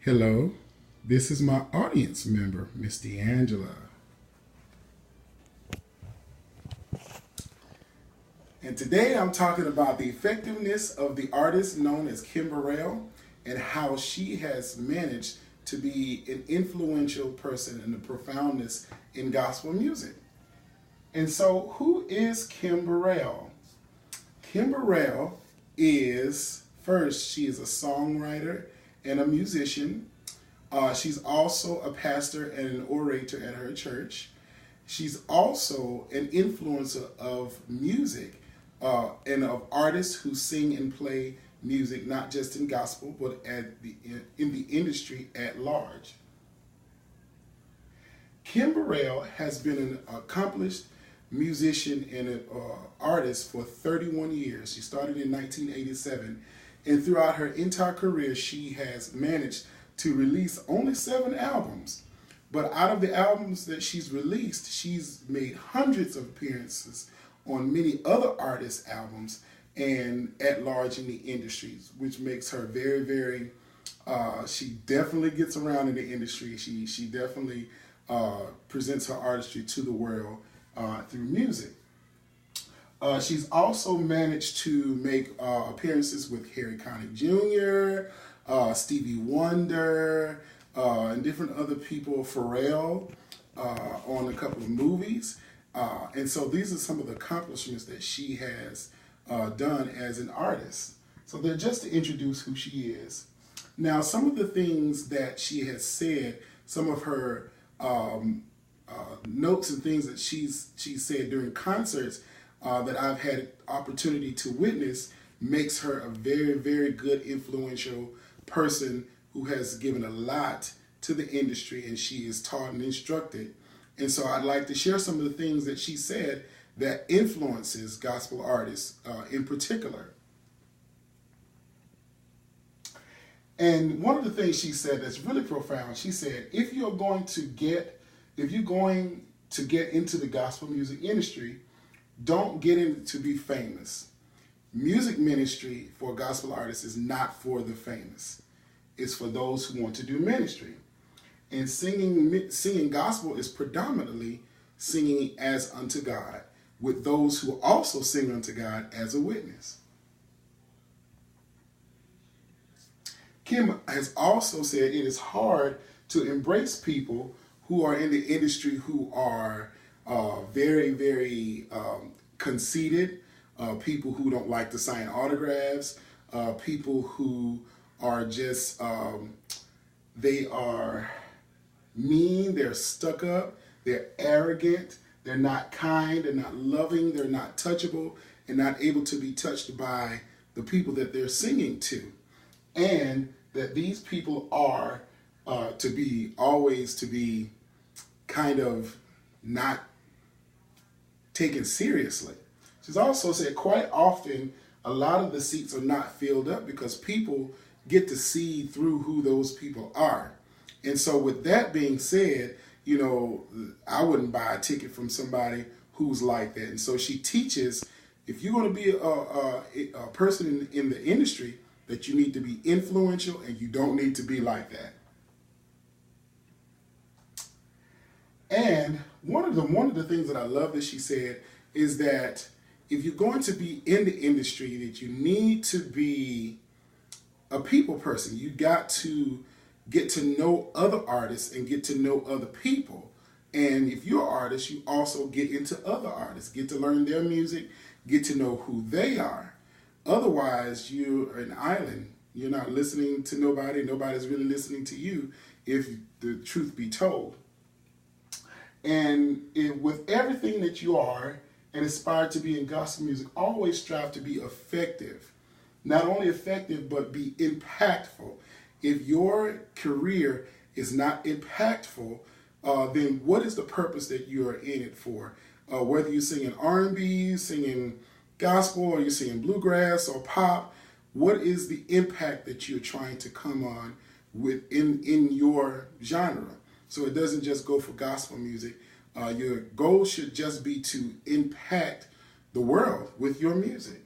Hello, this is my audience member, Miss D'Angela. And today I'm talking about the effectiveness of the artist known as Kim Burrell and how she has managed to be an influential person in the profoundness in gospel music. And so, who is Kim Burrell? Kim Burrell is, first, she is a songwriter and a musician. She's also a pastor and an orator at her church. She's also an influencer of music and of artists who sing and play music, not just in gospel, but in the industry at large. Kim Burrell has been an accomplished musician and an artist for 31 years. She started in 1987, and throughout her entire career, she has managed to release only 7 albums. But out of the albums that she's released, she's made hundreds of appearances on many other artists' albums and at large in the industries, which makes her very, very, she definitely gets around in the industry. She definitely presents her artistry to the world through music. She's also managed to make appearances with Harry Connick Jr., Stevie Wonder, and different other people, Pharrell, on a couple of movies. And so these are some of the accomplishments that she has done as an artist. So they're just to introduce who she is. Now, some of the things that she has said, some of her notes and things that she's said during concerts that I've had opportunity to witness makes her a very, very good influential person who has given a lot to the industry, and she is taught and instructed. And so I'd like to share some of the things that she said that influences gospel artists in particular. And one of the things she said that's really profound, she said, if you're going to get into the gospel music industry, don't get in to be famous. Music ministry for gospel artists is not for the famous. It's for those who want to do ministry. And singing gospel is predominantly singing as unto God, with those who also sing unto God as a witness. Kim has also said it is hard to embrace people who are in the industry who are very, very conceited, people who don't like to sign autographs, people who are just, they are mean, they're stuck up, they're arrogant, they're not kind, they're not loving, they're not touchable, and not able to be touched by the people that they're singing to. And that these people are always to be kind of not taken seriously. She's also said quite often a lot of the seats are not filled up because people get to see through who those people are. And so with that being said, you know, I wouldn't buy a ticket from somebody who's like that. And so she teaches, if you're going to be a person in the industry, that you need to be influential and you don't need to be like that. And one of the things that I love that she said is that if you're going to be in the industry, that you need to be a people person. You got to get to know other artists and get to know other people. And if you're an artist, you also get into other artists, get to learn their music, get to know who they are. Otherwise, you're an island. You're not listening to nobody. Nobody's really listening to you, if the truth be told. And with everything that you are and aspire to be in gospel music, always strive to be effective. Not only effective, but be impactful. If your career is not impactful, then what is the purpose that you are in it for? Whether you're singing R&B, singing gospel, or you're singing bluegrass or pop, what is the impact that you're trying to come on with in your genre? So it doesn't just go for gospel music. Your goal should just be to impact the world with your music.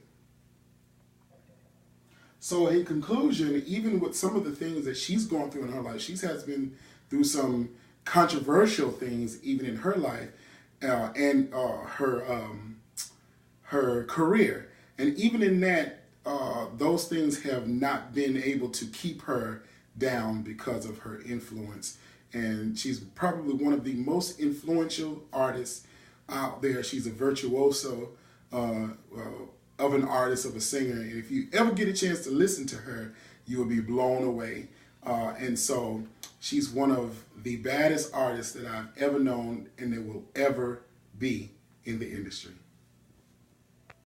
So in conclusion, even with some of the things that she's gone through in her life, she has been through some controversial things even in her life and her career. And even in that, those things have not been able to keep her down because of her influence. And she's probably one of the most influential artists out there. She's a virtuoso of an artist, of a singer. And if you ever get a chance to listen to her, you will be blown away. And so she's one of the baddest artists that I've ever known and there will ever be in the industry.